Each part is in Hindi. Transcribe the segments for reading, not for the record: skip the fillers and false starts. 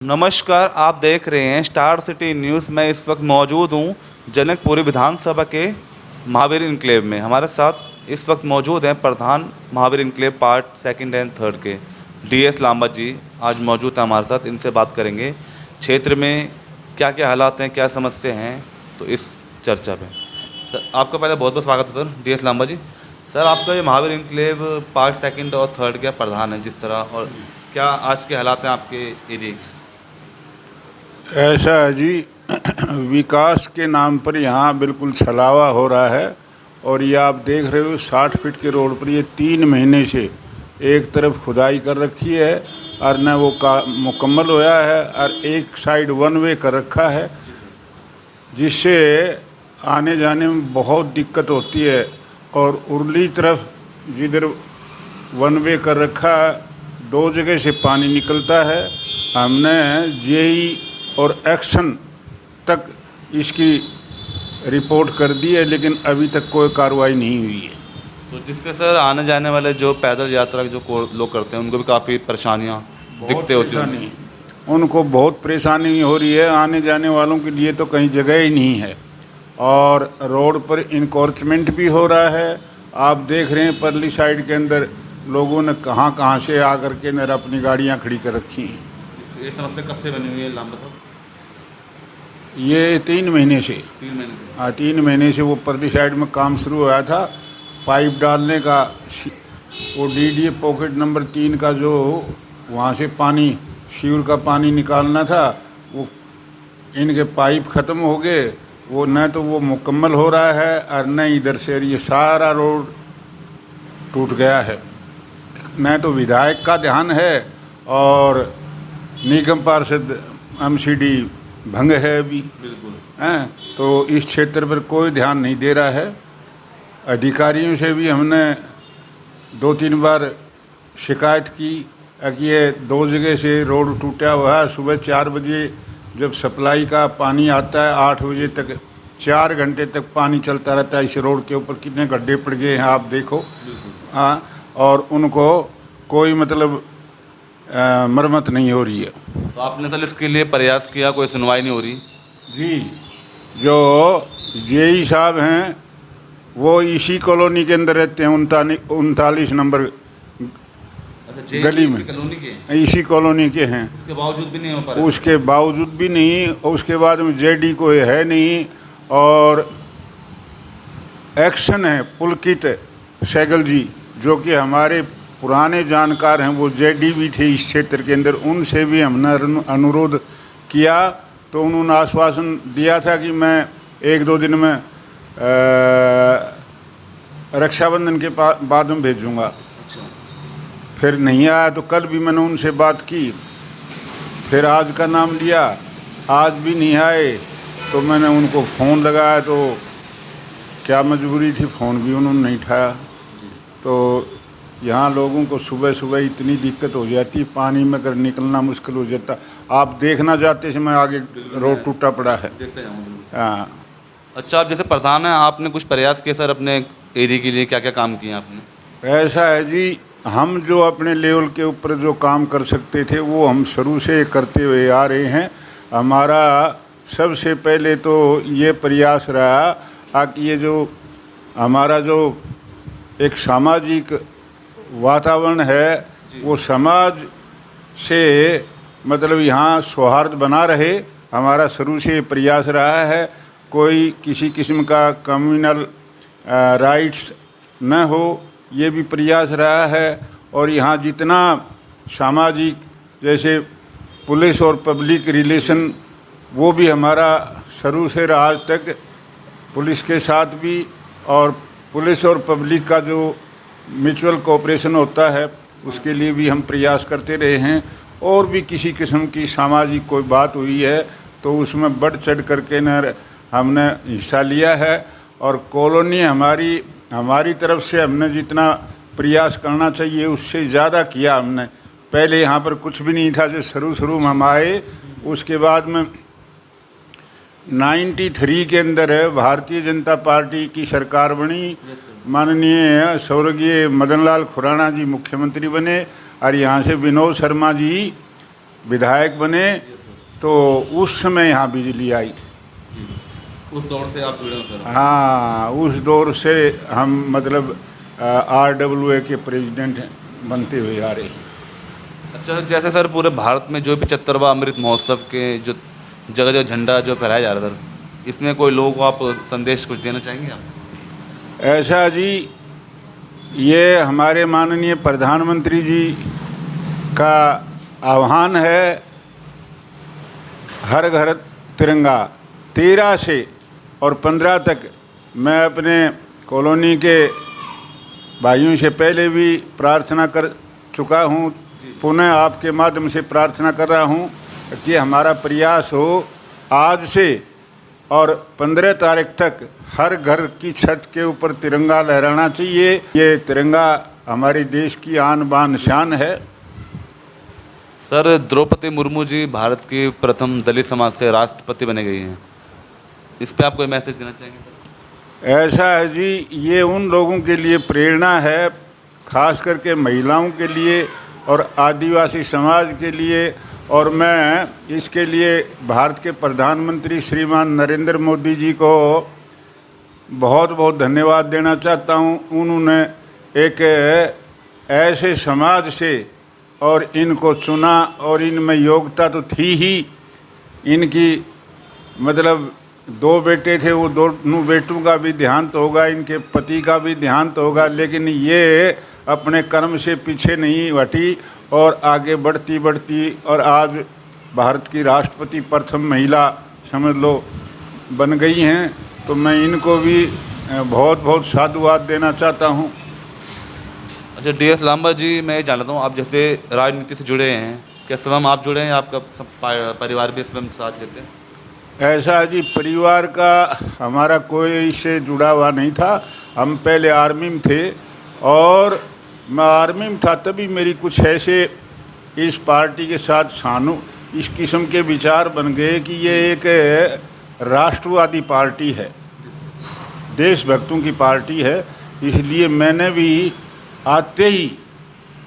नमस्कार, आप देख रहे हैं स्टार सिटी न्यूज़। मैं इस वक्त मौजूद हूँ जनकपुरी विधानसभा के महावीर इनक्लेव में। हमारे साथ इस वक्त मौजूद हैं प्रधान Mahavir enclave part second and third के DS लांबा जी। आज मौजूद हैं हमारे साथ, इनसे बात करेंगे क्षेत्र में क्या क्या हालात हैं, क्या समस्या हैं, तो इस चर्चा पे। सर, आपका पहले बहुत बहुत स्वागत है सर, DS लांबा जी। सर, आपका ये महावीर इनक्लेव पार्ट सेकंड और थर्ड के प्रधान है जिस तरह, और क्या आज के हालात हैं आपके एरिया के? ऐसा है जी, विकास के नाम पर यहाँ बिल्कुल छलावा हो रहा है। और ये आप देख रहे हो 60 फीट के रोड पर ये 3 महीने से एक तरफ खुदाई कर रखी है और न वो मुकम्मल होया है, और एक साइड वन वे कर रखा है, जिससे आने जाने में बहुत दिक्कत होती है। और उरली तरफ जिधर वन वे कर रखा है, 2 जगह से पानी निकलता है। हमने जेई और एक्शन तक इसकी रिपोर्ट कर दी है, लेकिन अभी तक कोई कार्रवाई नहीं हुई है। तो जिससे सर आने जाने वाले जो पैदल यात्रा जो लोग करते हैं उनको भी काफ़ी परेशानियाँ दिक्कतें होती हैं। उनको बहुत परेशानी हो रही है। आने जाने वालों के लिए तो कहीं जगह ही नहीं है, और रोड पर इंक्रोचमेंट भी हो रहा है। आप देख रहे हैं परली साइड के अंदर लोगों ने कहाँ कहाँ से आकर के न अपनी गाड़ियाँ खड़ी कर रखी हैं। ये समस्या कब से बनी हुई है लांबा साहब? ये 3 महीने से। 3 महीने से। हाँ, 3 महीने से वो परली साइड में काम शुरू हुआ था, पाइप डालने का। वो DDA पॉकेट नंबर 3 का जो वहाँ से पानी सीवर का पानी निकालना था, वो इनके पाइप ख़त्म हो गए। वो न तो वो मुकम्मल हो रहा है और न इधर से ये सारा रोड टूट गया है। न तो विधायक का ध्यान है और निगम पार्षद MCD भंग है अभी, बिल्कुल हैं। तो इस क्षेत्र पर कोई ध्यान नहीं दे रहा है। अधिकारियों से भी हमने 2-3 बार शिकायत की कि ये 2 जगह से रोड टूटा हुआ है। सुबह 4 बजे जब सप्लाई का पानी आता है, 8 बजे तक 4 घंटे तक पानी चलता रहता है। इस रोड के ऊपर कितने गड्ढे पड़ गए हैं आप देखो। हाँ, और उनको कोई मतलब मरम्मत नहीं हो रही है। तो आपने सर इसके लिए प्रयास किया, कोई सुनवाई नहीं हो रही? जी, जो जेई साहब हैं वो इसी कॉलोनी के अंदर रहते हैं, 39 नंबर गली में, कॉलोनी के इसी कॉलोनी के हैं। उसके बावजूद भी नहीं हो पा रहा? उसके बावजूद भी नहीं। उसके बाद में JD कोई है नहीं। और एक्शन है पुलकित सहगल जी, जो कि हमारे पुराने जानकार हैं, वो JD भी थे इस क्षेत्र के अंदर। उनसे भी हमने अनुरोध किया तो उन्होंने आश्वासन दिया था कि मैं 1-2 दिन में रक्षाबंधन के बाद में भेजूँगा। अच्छा। फिर नहीं आया तो कल भी मैंने उनसे बात की, फिर आज का नाम लिया, आज भी नहीं आए। तो मैंने उनको फ़ोन लगाया तो क्या मजबूरी थी, फ़ोन भी उन्होंने नहीं उठाया। तो यहाँ लोगों को सुबह सुबह इतनी दिक्कत हो जाती, पानी में अगर निकलना मुश्किल हो जाता। आप देखना जाते समय आगे रोड टूटा पड़ा है। देखते जाऊँगा। हाँ। अच्छा, आप जैसे प्रधान हैं, आपने कुछ प्रयास किए सर अपने एरिया के लिए? क्या क्या काम किए आपने? ऐसा है जी, हम जो अपने लेवल के ऊपर जो काम कर सकते थे वो हम शुरू से करते हुए आ रहे हैं। हमारा सबसे पहले तो ये प्रयास रहा कि ये जो हमारा जो एक सामाजिक वातावरण है वो समाज से मतलब यहाँ सौहार्द बना रहे। हमारा शुरू से प्रयास रहा है, कोई किसी किस्म का कम्युनल राइट्स न हो, ये भी प्रयास रहा है। और यहाँ जितना सामाजिक जैसे पुलिस और पब्लिक रिलेशन, वो भी हमारा शुरू से आज तक पुलिस के साथ भी, और पुलिस और पब्लिक का जो म्यूचुअल कोऑपरेशन होता है उसके लिए भी हम प्रयास करते रहे हैं। और भी किसी किस्म की सामाजिक कोई बात हुई है तो उसमें बढ़ चढ़ करके न हमने हिस्सा लिया है। और कॉलोनी हमारी तरफ से हमने जितना प्रयास करना चाहिए उससे ज़्यादा किया हमने। पहले यहाँ पर कुछ भी नहीं था, जब शुरू में हम आए, उसके बाद में 93 के अंदर भारतीय जनता पार्टी की सरकार बनी। माननीय स्वर्गीय मदन लाल खुराना जी मुख्यमंत्री बने और यहाँ से विनोद शर्मा जी विधायक बने तो उस समय यहाँ बिजली आई। उस दौर से आप जुड़े हो सर? हाँ, उस दौर से हम मतलब RWA के प्रेसिडेंट बनते हुए आ रहे हैं। अच्छा, जैसे सर पूरे भारत में जो 75वां अमृत महोत्सव के जो जगह जगह झंडा जो फहराया जा रहा है सर, इसमें कोई लोगों को आप संदेश कुछ देना चाहेंगे आप? ऐसा जी, ये हमारे माननीय प्रधानमंत्री जी का आह्वान है, हर घर तिरंगा। 13 से और 15 तक मैं अपने कॉलोनी के भाइयों से पहले भी प्रार्थना कर चुका हूँ, पुनः आपके माध्यम से प्रार्थना कर रहा हूँ कि हमारा प्रयास हो आज से और 15 तारीख तक हर घर की छत के ऊपर तिरंगा लहराना चाहिए। ये तिरंगा हमारे देश की आन बान शान है। सर, द्रौपदी मुर्मू जी भारत की प्रथम दलित समाज से राष्ट्रपति बने गई हैं, इस पे आप कोई मैसेज देना चाहेंगे सर? ऐसा है जी, ये उन लोगों के लिए प्रेरणा है, खास करके महिलाओं के लिए और आदिवासी समाज के लिए। और मैं इसके लिए भारत के प्रधानमंत्री श्रीमान नरेंद्र मोदी जी को बहुत बहुत धन्यवाद देना चाहता हूँ। उन्होंने एक ऐसे समाज से और इनको चुना और इनमें योग्यता तो थी ही। इनकी मतलब 2 बेटे थे, वो दोनों बेटों का भी देहांत होगा, इनके पति का भी देहांत होगा, लेकिन ये अपने कर्म से पीछे नहीं हटी और आगे बढ़ती बढ़ती और आज भारत की राष्ट्रपति प्रथम महिला समझ लो बन गई हैं। तो मैं इनको भी बहुत बहुत साधुवाद देना चाहता हूँ। अच्छा, DS लांबा जी, मैं ये जानता हूँ, आप जैसे राजनीति से जुड़े हैं, क्या स्वयं आप जुड़े हैं, आपका परिवार भी स्वयं साथ देते हैं? ऐसा है जी, परिवार का हमारा कोई इससे जुड़ा हुआ नहीं था। हम पहले आर्मी में थे और मैं आर्मी में था तभी मेरी कुछ ऐसे इस पार्टी के साथ इस किस्म के विचार बन गए कि ये एक राष्ट्रवादी पार्टी है, देशभक्तों की पार्टी है। इसलिए मैंने भी आते ही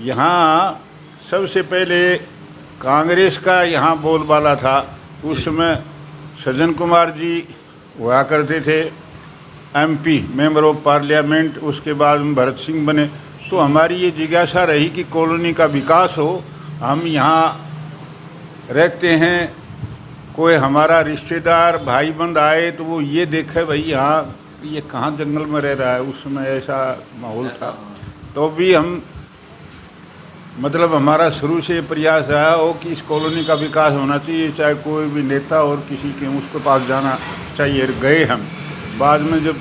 यहाँ सबसे पहले कांग्रेस का यहाँ बोलबाला था। उस समय सज्जन कुमार जी हुआ करते थे MP मेंबर ऑफ पार्लियामेंट, उसके बाद में भरत सिंह बने। तो हमारी ये जिज्ञासा रही कि कॉलोनी का विकास हो। हम यहाँ रहते हैं, कोई हमारा रिश्तेदार भाई बंद आए तो वो ये देखे भाई यहाँ ये कहाँ जंगल में रह रहा है। उस समय ऐसा माहौल था। तो भी हम मतलब हमारा शुरू से प्रयास रहा हो कि इस कॉलोनी का विकास होना चाहिए, चाहे कोई भी नेता और किसी के उसके पास जाना चाहिए। गए हम बाद में जब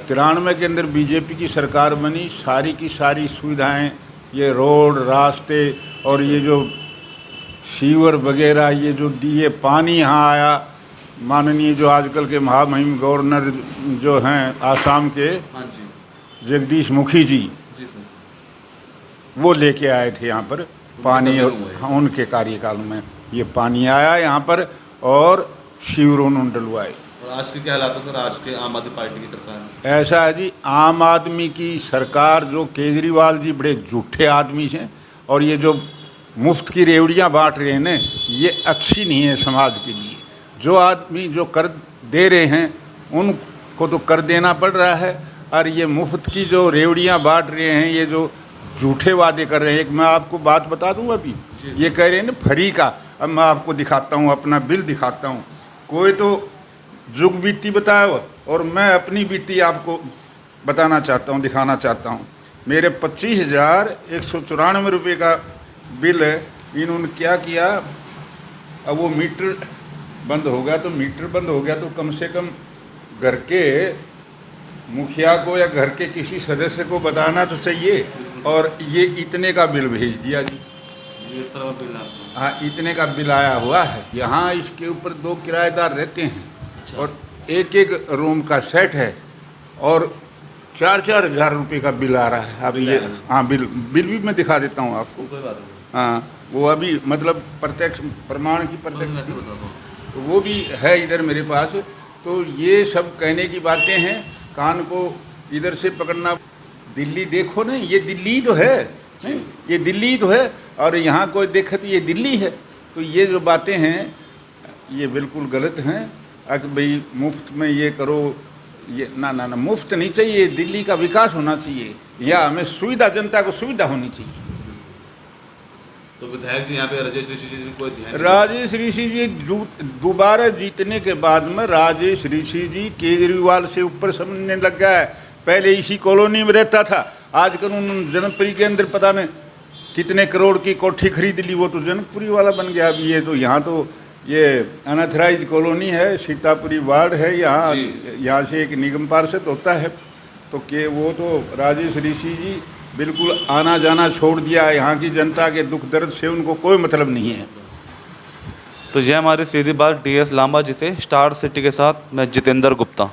93 के अंदर बीजेपी की सरकार बनी, सारी की सारी सुविधाएं, ये रोड रास्ते और ये जो सीवर वगैरह ये जो दिए, पानी यहाँ आया। माननीय जो आजकल के महामहिम गवर्नर जो हैं आसाम के, हाँ जी, जगदीश मुखी जी, वो लेके आए थे यहाँ पर पानी। और उनके कार्यकाल में ये पानी आया यहाँ पर और सीवर उन्होंने डलवाए। और आज के क्या हालात है सर, आज के आम आदमी पार्टी की सरकार है? ऐसा है जी, आम आदमी की सरकार, जो केजरीवाल जी बड़े झूठे आदमी हैं और ये जो मुफ्त की रेवड़ियाँ बांट रहे हैं ना, ये अच्छी नहीं है समाज के लिए। जो आदमी जो कर दे रहे हैं उनको तो कर देना पड़ रहा है, और ये मुफ्त की जो रेवड़ियाँ बांट रहे हैं, ये जो झूठे वादे कर रहे हैं। एक मैं आपको बात बता दूं, अभी ये कह रहे हैं ना फ्री का। अब मैं आपको दिखाता हूँ, अपना बिल दिखाता हूँ। कोई तो जुग बीती बताया और मैं अपनी बीती आपको बताना चाहता हूँ, दिखाना चाहता हूँ। मेरे 25,194 रुपये का बिल है। इन्होंने क्या किया, अब वो मीटर बंद हो गया, तो मीटर बंद हो गया तो कम से कम घर के मुखिया को या घर के किसी सदस्य को बताना तो चाहिए। और ये इतने का बिल भेज दिया जी, ये तरह बिल हाँ इतने का बिल आया हुआ है। यहाँ इसके ऊपर 2 किराएदार रहते हैं। अच्छा। और एक रूम का सेट है और 4-4 हज़ार रुपये का बिल आ रहा है। अब ये हाँ बिल भी मैं दिखा देता हूँ आपको। कोई बात नहीं, हाँ वो अभी मतलब प्रत्यक्ष प्रमाण की प्रत्यक्ष तो वो भी है इधर मेरे पास। तो ये सब कहने की बातें हैं, कान को इधर से पकड़ना। दिल्ली देखो ना, ये दिल्ली तो है, ये दिल्ली तो है। और यहाँ कोई देखे तो ये दिल्ली है। तो ये जो बातें हैं ये बिल्कुल गलत हैं। कि भाई मुफ्त में ये करो, ये ना ना ना, मुफ्त नहीं चाहिए। दिल्ली का विकास होना चाहिए, या हमें सुविधा, जनता को सुविधा होनी चाहिए। तो विधायक जी यहाँ पे राजेश ऋषि जी कोई ध्यान नहीं राजेश ऋषि जी दोबारा जीतने के बाद में राजेश ऋषि जी केजरीवाल से ऊपर समझने लग गया है। पहले इसी कॉलोनी में रहता था, आजकल उन्होंने जनकपुरी के अंदर पता नहीं कितने करोड़ की कोठी खरीद ली, वो तो जनकपुरी वाला बन गया। अब ये तो यहाँ तो ये अनऑथराइज कॉलोनी है, सीतापुरी वार्ड है, यहाँ से एक निगम पार्षद होता है। तो के वो तो राजेश ऋषि जी बिल्कुल आना जाना छोड़ दिया। यहाँ की जनता के दुख दर्द से उनको कोई मतलब नहीं है। तो ये हमारी सीधी बात DS लांबा जी से। स्टार सिटी के साथ मैं जितेंद्र गुप्ता।